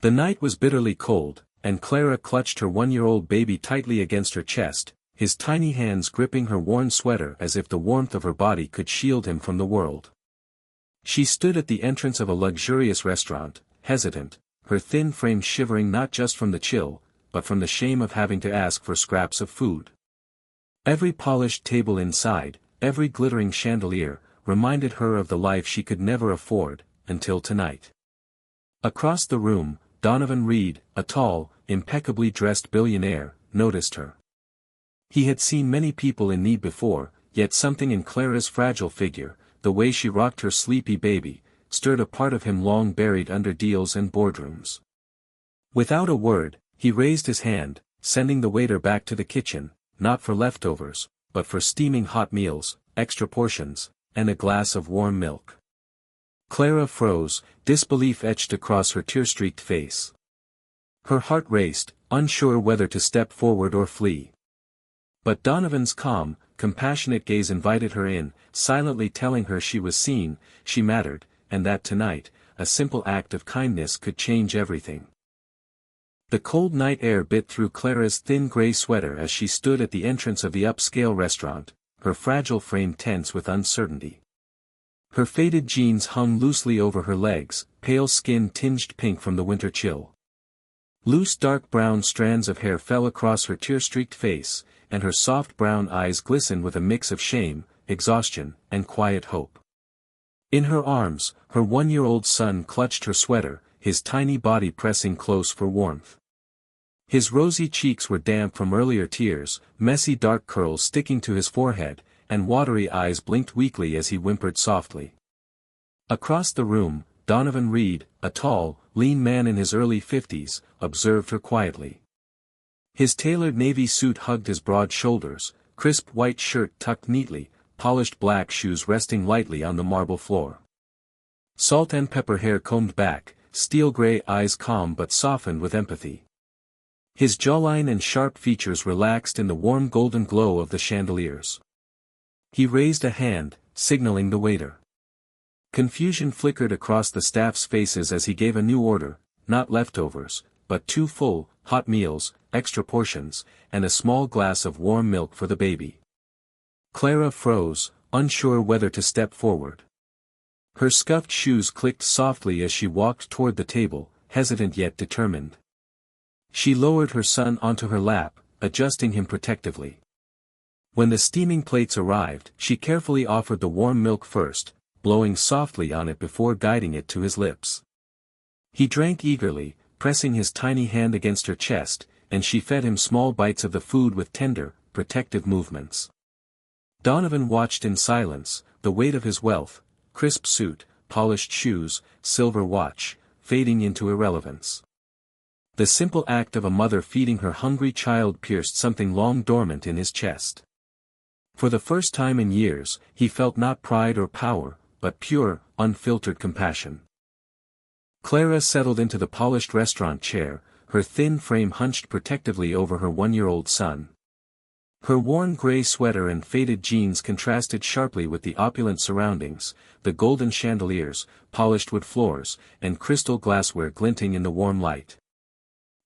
The night was bitterly cold, and Clara clutched her 1-year-old baby tightly against her chest, his tiny hands gripping her worn sweater as if the warmth of her body could shield him from the world. She stood at the entrance of a luxurious restaurant, hesitant, her thin frame shivering not just from the chill, but from the shame of having to ask for scraps of food. Every polished table inside, every glittering chandelier, reminded her of the life she could never afford, until tonight. Across the room, Donovan Reed, a tall, impeccably dressed billionaire, noticed her. He had seen many people in need before, yet something in Clara's fragile figure, the way she rocked her sleepy baby, stirred a part of him long buried under deals and boardrooms. Without a word, he raised his hand, sending the waiter back to the kitchen, not for leftovers, but for steaming hot meals, extra portions, and a glass of warm milk. Clara froze, disbelief etched across her tear-streaked face. Her heart raced, unsure whether to step forward or flee. But Donovan's calm, compassionate gaze invited her in, silently telling her she was seen, she mattered, and that tonight, a simple act of kindness could change everything. The cold night air bit through Clara's thin gray sweater as she stood at the entrance of the upscale restaurant, her fragile frame tense with uncertainty. Her faded jeans hung loosely over her legs, pale skin tinged pink from the winter chill. Loose dark brown strands of hair fell across her tear-streaked face, and her soft brown eyes glistened with a mix of shame, exhaustion, and quiet hope. In her arms, her 1-year-old son clutched her sweater, his tiny body pressing close for warmth. His rosy cheeks were damp from earlier tears, messy dark curls sticking to his forehead, and watery eyes blinked weakly as he whimpered softly. Across the room, Donovan Reed, a tall, lean man in his early 50s, observed her quietly. His tailored navy suit hugged his broad shoulders, crisp white shirt tucked neatly, polished black shoes resting lightly on the marble floor. Salt and pepper hair combed back, steel gray eyes calm but softened with empathy. His jawline and sharp features relaxed in the warm golden glow of the chandeliers. He raised a hand, signaling the waiter. Confusion flickered across the staff's faces as he gave a new order, not leftovers, but 2 full, hot meals, extra portions, and a small glass of warm milk for the baby. Clara froze, unsure whether to step forward. Her scuffed shoes clicked softly as she walked toward the table, hesitant yet determined. She lowered her son onto her lap, adjusting him protectively. When the steaming plates arrived, she carefully offered the warm milk first, blowing softly on it before guiding it to his lips. He drank eagerly, pressing his tiny hand against her chest, and she fed him small bites of the food with tender, protective movements. Donovan watched in silence, the weight of his wealth, crisp suit, polished shoes, silver watch, fading into irrelevance. The simple act of a mother feeding her hungry child pierced something long dormant in his chest. For the first time in years, he felt not pride or power, but pure, unfiltered compassion. Clara settled into the polished restaurant chair, her thin frame hunched protectively over her 1-year-old son. Her worn gray sweater and faded jeans contrasted sharply with the opulent surroundings, the golden chandeliers, polished wood floors, and crystal glassware glinting in the warm light.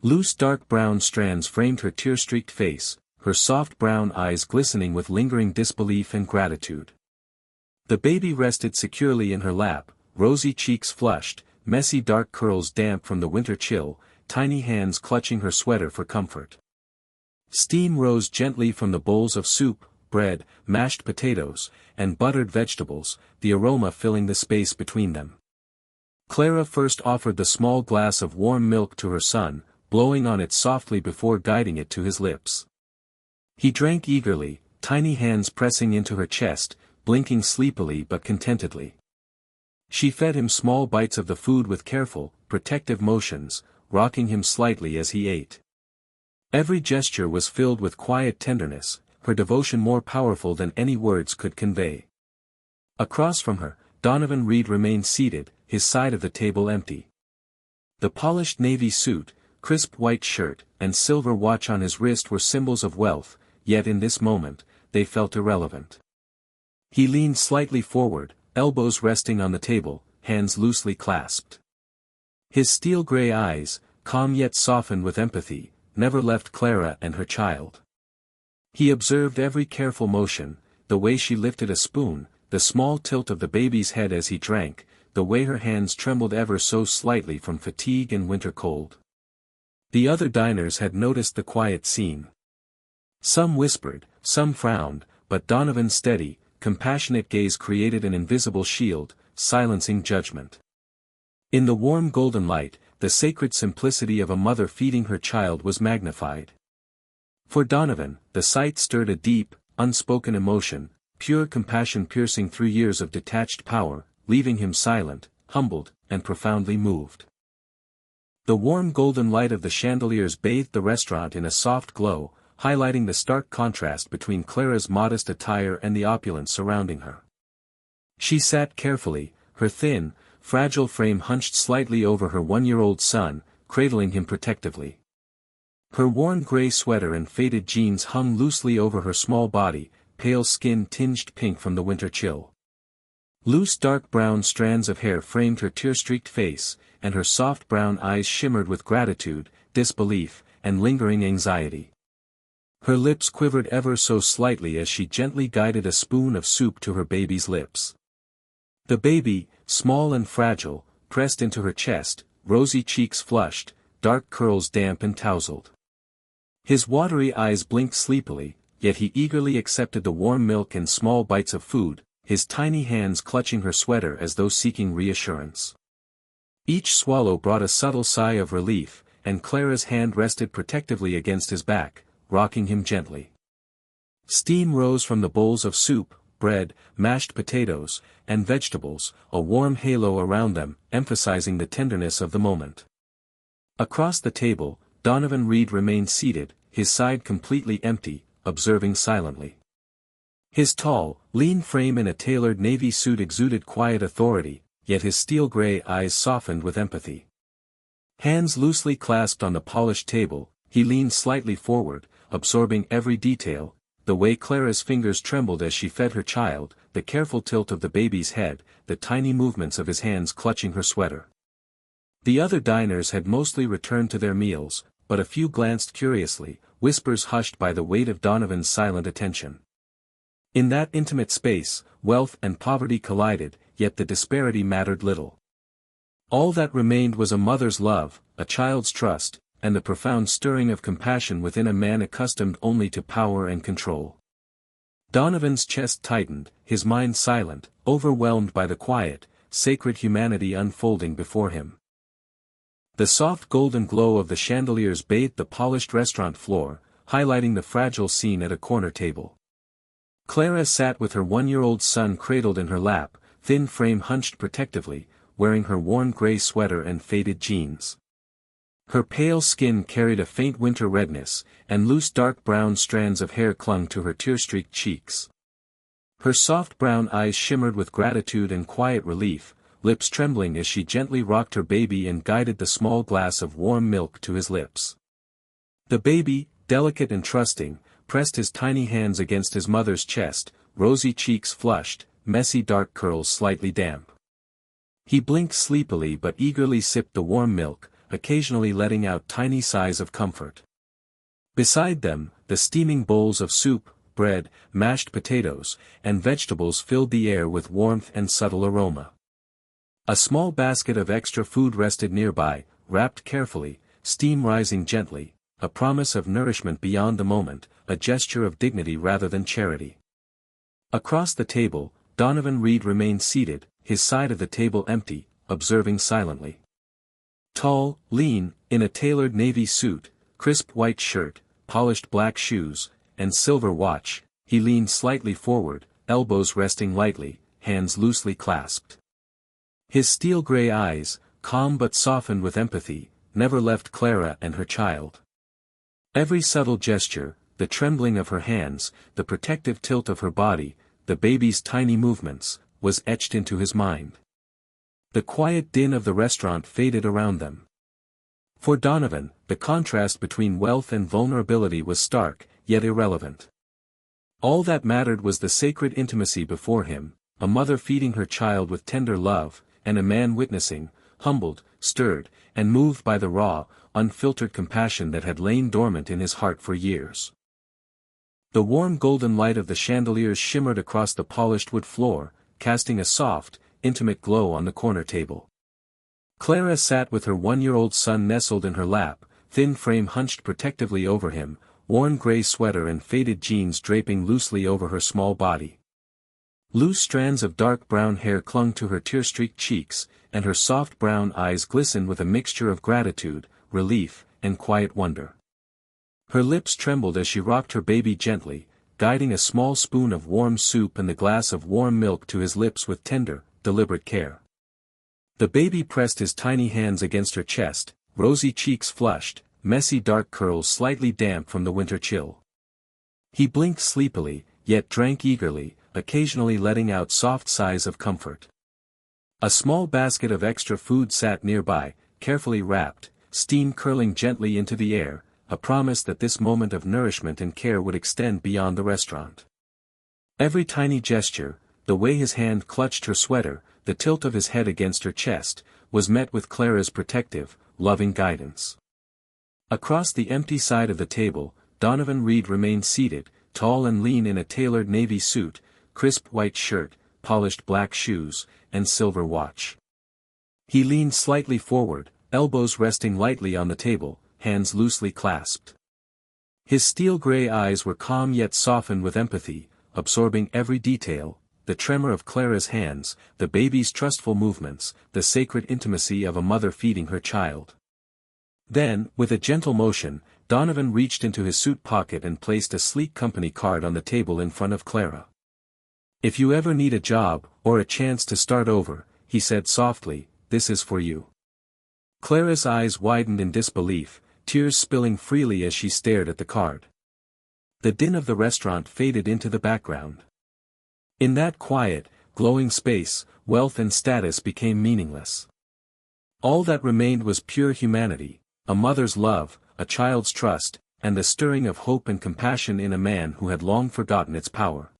Loose dark brown strands framed her tear-streaked face, her soft brown eyes glistening with lingering disbelief and gratitude. The baby rested securely in her lap, rosy cheeks flushed, messy dark curls damp from the winter chill, tiny hands clutching her sweater for comfort. Steam rose gently from the bowls of soup, bread, mashed potatoes, and buttered vegetables, the aroma filling the space between them. Clara first offered the small glass of warm milk to her son, blowing on it softly before guiding it to his lips. He drank eagerly, tiny hands pressing into her chest, blinking sleepily but contentedly. She fed him small bites of the food with careful, protective motions, rocking him slightly as he ate. Every gesture was filled with quiet tenderness, her devotion more powerful than any words could convey. Across from her, Donovan Reed remained seated, his side of the table empty. The polished navy suit, crisp white shirt, and silver watch on his wrist were symbols of wealth, yet in this moment, they felt irrelevant. He leaned slightly forward, elbows resting on the table, hands loosely clasped. His steel-gray eyes, calm yet softened with empathy, never left Clara and her child. He observed every careful motion, the way she lifted a spoon, the small tilt of the baby's head as he drank, the way her hands trembled ever so slightly from fatigue and winter cold. The other diners had noticed the quiet scene. Some whispered, some frowned, but Donovan's steady, compassionate gaze created an invisible shield, silencing judgment. In the warm golden light, the sacred simplicity of a mother feeding her child was magnified. For Donovan, the sight stirred a deep, unspoken emotion, pure compassion piercing through years of detached power, leaving him silent, humbled, and profoundly moved. The warm golden light of the chandeliers bathed the restaurant in a soft glow, highlighting the stark contrast between Clara's modest attire and the opulence surrounding her. She sat carefully, her thin, fragile frame hunched slightly over her one-year-old son, cradling him protectively. Her worn gray sweater and faded jeans hung loosely over her small body, pale skin tinged pink from the winter chill. Loose dark brown strands of hair framed her tear-streaked face, and her soft brown eyes shimmered with gratitude, disbelief, and lingering anxiety. Her lips quivered ever so slightly as she gently guided a spoon of soup to her baby's lips. The baby, small and fragile, pressed into her chest, rosy cheeks flushed, dark curls damp and tousled. His watery eyes blinked sleepily, yet he eagerly accepted the warm milk and small bites of food, his tiny hands clutching her sweater as though seeking reassurance. Each swallow brought a subtle sigh of relief, and Clara's hand rested protectively against his back, rocking him gently. Steam rose from the bowls of soup, bread, mashed potatoes, and vegetables, a warm halo around them, emphasizing the tenderness of the moment. Across the table, Donovan Reed remained seated, his side completely empty, observing silently. His tall, lean frame in a tailored navy suit exuded quiet authority, yet his steel-gray eyes softened with empathy. Hands loosely clasped on the polished table, he leaned slightly forward, absorbing every detail, the way Clara's fingers trembled as she fed her child, the careful tilt of the baby's head, the tiny movements of his hands clutching her sweater. The other diners had mostly returned to their meals, but a few glanced curiously, whispers hushed by the weight of Donovan's silent attention. In that intimate space, wealth and poverty collided, yet the disparity mattered little. All that remained was a mother's love, a child's trust, and the profound stirring of compassion within a man accustomed only to power and control. Donovan's chest tightened, his mind silent, overwhelmed by the quiet, sacred humanity unfolding before him. The soft golden glow of the chandeliers bathed the polished restaurant floor, highlighting the fragile scene at a corner table. Clara sat with her one-year-old son cradled in her lap, thin frame hunched protectively, wearing her worn gray sweater and faded jeans. Her pale skin carried a faint winter redness, and loose dark brown strands of hair clung to her tear-streaked cheeks. Her soft brown eyes shimmered with gratitude and quiet relief, lips trembling as she gently rocked her baby and guided the small glass of warm milk to his lips. The baby, delicate and trusting, pressed his tiny hands against his mother's chest, rosy cheeks flushed, messy dark curls slightly damp. He blinked sleepily but eagerly sipped the warm milk, occasionally letting out tiny sighs of comfort. Beside them, the steaming bowls of soup, bread, mashed potatoes, and vegetables filled the air with warmth and subtle aroma. A small basket of extra food rested nearby, wrapped carefully, steam rising gently, a promise of nourishment beyond the moment, a gesture of dignity rather than charity. Across the table, Donovan Reed remained seated, his side of the table empty, observing silently. Tall, lean, in a tailored navy suit, crisp white shirt, polished black shoes, and silver watch, he leaned slightly forward, elbows resting lightly, hands loosely clasped. His steel-gray eyes, calm but softened with empathy, never left Clara and her child. Every subtle gesture, the trembling of her hands, the protective tilt of her body, the baby's tiny movements, was etched into his mind. The quiet din of the restaurant faded around them. For Donovan, the contrast between wealth and vulnerability was stark, yet irrelevant. All that mattered was the sacred intimacy before him, a mother feeding her child with tender love, and a man witnessing, humbled, stirred, and moved by the raw, unfiltered compassion that had lain dormant in his heart for years. The warm golden light of the chandeliers shimmered across the polished wood floor, casting a soft, intimate glow on the corner table. Clara sat with her 1-year-old son nestled in her lap, thin frame hunched protectively over him, worn gray sweater and faded jeans draping loosely over her small body. Loose strands of dark brown hair clung to her tear-streaked cheeks, and her soft brown eyes glistened with a mixture of gratitude, relief, and quiet wonder. Her lips trembled as she rocked her baby gently, guiding a small spoon of warm soup and the glass of warm milk to his lips with tender, deliberate care. The baby pressed his tiny hands against her chest, rosy cheeks flushed, messy dark curls slightly damp from the winter chill. He blinked sleepily, yet drank eagerly, occasionally letting out soft sighs of comfort. A small basket of extra food sat nearby, carefully wrapped, steam curling gently into the air, a promise that this moment of nourishment and care would extend beyond the restaurant. Every tiny gesture, the way his hand clutched her sweater, the tilt of his head against her chest, was met with Clara's protective, loving guidance. Across the empty side of the table, Donovan Reed remained seated, tall and lean in a tailored navy suit, crisp white shirt, polished black shoes, and silver watch. He leaned slightly forward, elbows resting lightly on the table, hands loosely clasped. His steel-gray eyes were calm yet softened with empathy, absorbing every detail, the tremor of Clara's hands, the baby's trustful movements, the sacred intimacy of a mother feeding her child. Then, with a gentle motion, Donovan reached into his suit pocket and placed a sleek company card on the table in front of Clara. "If you ever need a job, or a chance to start over," he said softly, "this is for you." Clara's eyes widened in disbelief, tears spilling freely as she stared at the card. The din of the restaurant faded into the background. In that quiet, glowing space, wealth and status became meaningless. All that remained was pure humanity, a mother's love, a child's trust, and the stirring of hope and compassion in a man who had long forgotten its power.